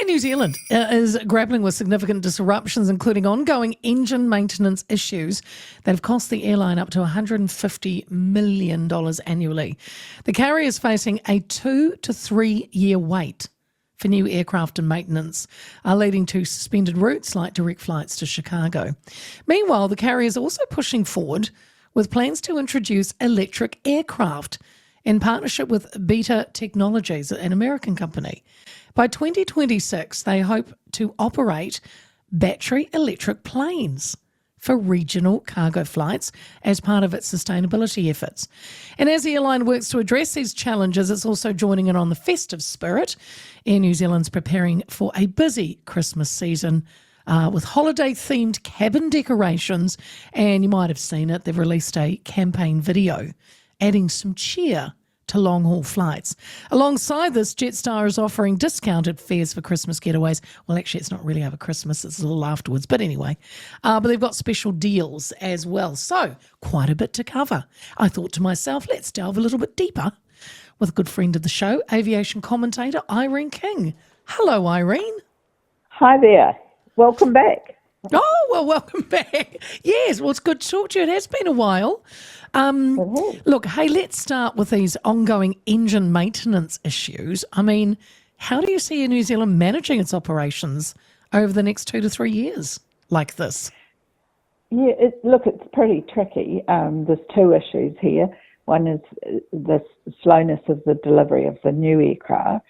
Air New Zealand is grappling with significant disruptions, including ongoing engine maintenance issues that have cost the airline up to $150 million annually. The carrier is facing a 2 to 3 year wait for new aircraft and maintenance, leading to suspended routes like direct flights to Chicago. Meanwhile, the carrier is also pushing forward with plans to introduce electric aircraft in partnership with Beta Technologies, an American company. By 2026, they hope to operate battery electric planes for regional cargo flights as part of its sustainability efforts. And as the airline works to address these challenges, it's also joining in on the festive spirit. Air New Zealand's preparing for a busy Christmas season with holiday-themed cabin decorations, and you might have seen it, they've released a campaign video adding some cheer to long-haul flights. Alongside this, Jetstar is offering discounted fares for Christmas getaways. Well, actually, it's not really over Christmas, it's a little afterwards, but anyway. But they've got special deals as well. So, quite a bit to cover. I thought to myself, let's delve a little bit deeper with a good friend of the show, aviation commentator Irene King. Hello, Irene. Hi there. Welcome back. Oh, well, welcome back. Yes, well, it's good to talk to you. It has been a while. Look, hey, let's start with these ongoing engine maintenance issues. I mean, how do you see Air New Zealand managing its operations over the next 2 to 3 years like this? Yeah, it's pretty tricky. There's two issues here. One is the slowness of the delivery of the new aircraft,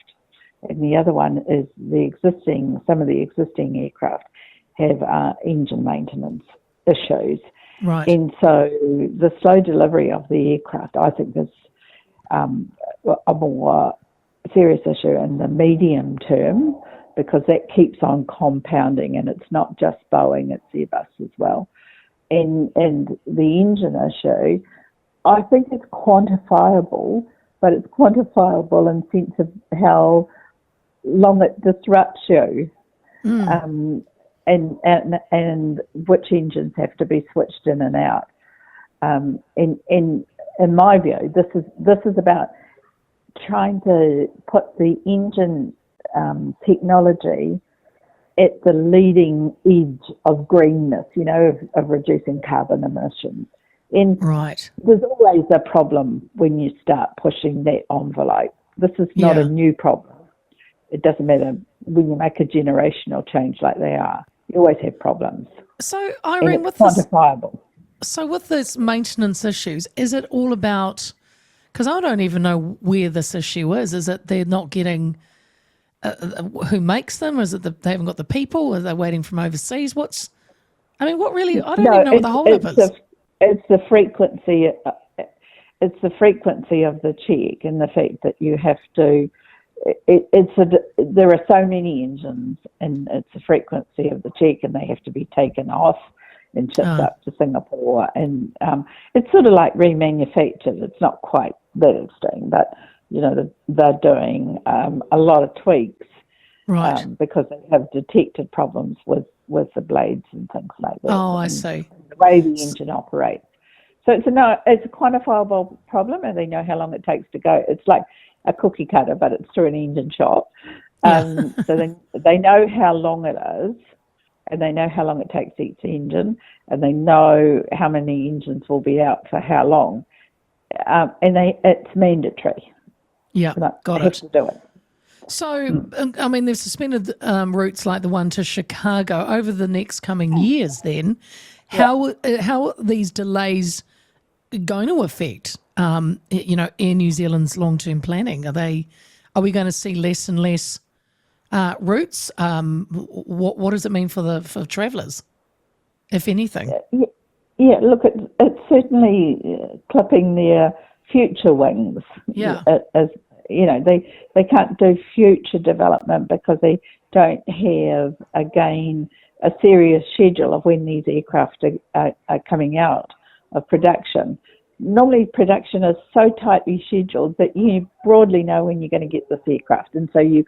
and the other one is some of the existing aircraft have engine maintenance issues. Right. And so the slow delivery of the aircraft, I think, is a more serious issue in the medium term, because that keeps on compounding, and it's not just Boeing, it's Airbus as well. And the engine issue, I think it's quantifiable, but it's quantifiable in the sense of how long it disrupts you. And which engines have to be switched in and out. In my view, this is about trying to put the engine technology at the leading edge of greenness, of reducing carbon emissions. And right. There's always a problem when you start pushing that envelope. This is not a new problem. It doesn't matter when you make a generational change like they are. You always have problems. So, Irene, with quantifiable. With these maintenance issues, is it all about? Because I don't even know where this issue is. Is it they're not getting who makes them? Is it they haven't got the people? Are they waiting from overseas? What really? I don't even know what the holdup is. It's the frequency. It's the frequency of the check, and the fact that you have to. There are so many engines, and it's the frequency of the check, and they have to be taken off and shipped up to Singapore. And it's sort of like remanufactured. It's not quite that extreme, but they're doing a lot of tweaks, right? Because they have detected problems with the blades and things like that. Oh, I see. The way the engine operates. So it's a quantifiable problem, and they know how long it takes to go. It's like a cookie cutter, but it's through an engine shop. So they know how long it is, and they know how long it takes each engine, and they know how many engines will be out for how long. And it's mandatory. Yeah, got it. Have to do it. So, they've suspended routes like the one to Chicago over the next coming years then. How are these delays going to affect Air New Zealand's long-term planning? Are we going to see less and less routes? What does it mean for travellers, if anything? Yeah. Look, it's certainly clipping their future wings. Yeah. They can't do future development because they don't have a serious schedule of when these aircraft are coming out of production. Normally production is so tightly scheduled that you broadly know when you're going to get this aircraft, and so you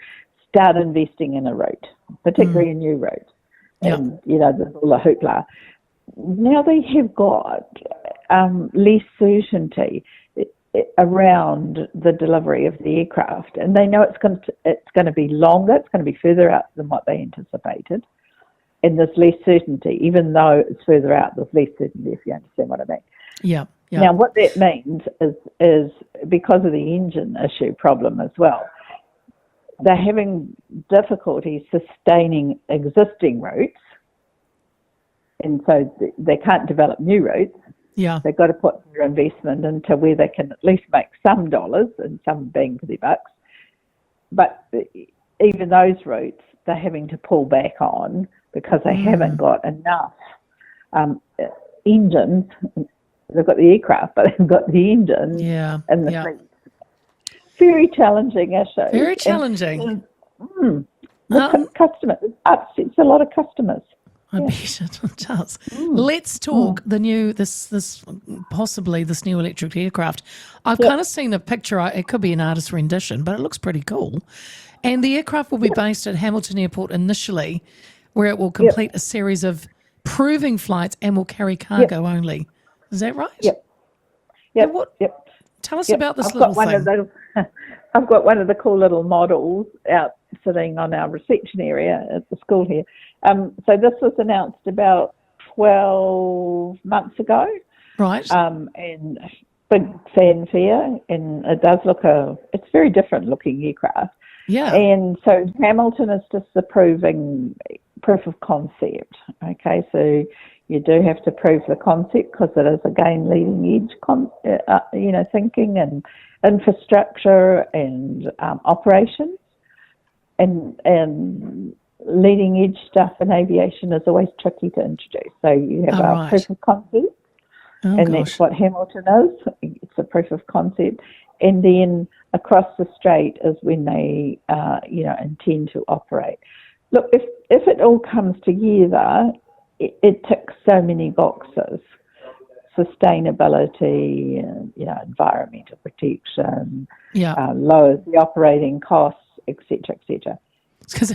start investing in a route, particularly a new route. And there's all the hoopla. Now they have got less certainty. around the delivery of the aircraft, and they know it's going to be longer, it's going to be further out than what they anticipated, and there's less certainty. Even though it's further out, there's less certainty, if you understand what I mean. Yeah. Now, what that means is because of the engine issue problem as well, they're having difficulty sustaining existing routes, and so they can't develop new routes. Yeah. They've got to put their investment into where they can at least make some dollars and some bang for their bucks. But even those routes, they're having to pull back on because they haven't got enough engines. They've got the aircraft, but they've got the engines in the fleet. Very challenging issue. Very challenging. Customers, it upsets a lot of customers. I bet it does. Let's talk possibly this new electric aircraft. I've kind of seen a picture. It could be an artist's rendition, but it looks pretty cool. And the aircraft will be based at Hamilton Airport initially, where it will complete a series of proving flights and will carry cargo only. Is that right? Yep. Tell us about this little thing. I've got one of the cool little models out sitting on our reception area at the school here. So this was announced about 12 months ago. Right. And big fanfare, and it does it's very different looking aircraft. Yeah. And so Hamilton is just the proof of concept. Okay, so you do have to prove the concept because it is, again, leading edge thinking and infrastructure and operations, and leading edge stuff in aviation is always tricky to introduce. So you have a proof of concept, that's what Hamilton is. It's a proof of concept, and then across the strait is when they intend to operate. Look, if it all comes together, it ticks so many boxes: sustainability, environmental protection, lowers the operating costs, etc., etc.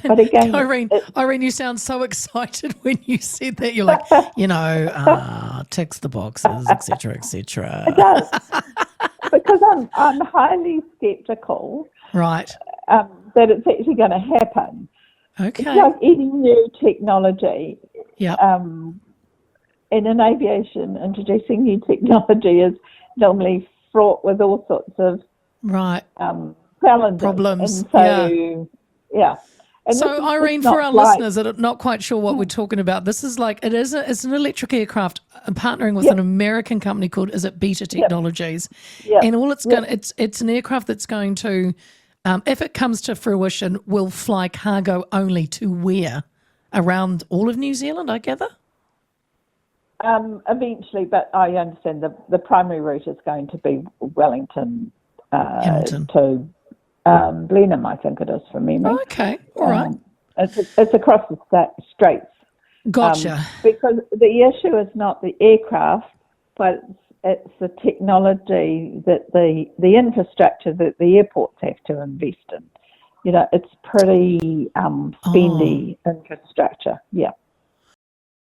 But again, Irene, you sound so excited when you said that. You're like, ticks the boxes, etc., etc. It does, because I'm highly sceptical, right, that it's actually going to happen. Okay. It's like any new technology. Yeah. In aviation, introducing new technology is normally fraught with all sorts of challenges. Problems. And so, And so, Irene, for our listeners that are not quite sure what we're talking about, this is it's an electric aircraft partnering with an American company called, is it Beta Technologies? Yep. And all it's an aircraft that's going to, if it comes to fruition, will fly cargo only to where? Around all of New Zealand, I gather? Eventually, but I understand the primary route is going to be Wellington Hamilton to Blenheim, I think it is, from memory. Oh, okay, all right. It's across the straits. Gotcha. Because the issue is not the aircraft, but it's the technology that the infrastructure that the airports have to invest in. It's pretty spendy infrastructure. Yeah.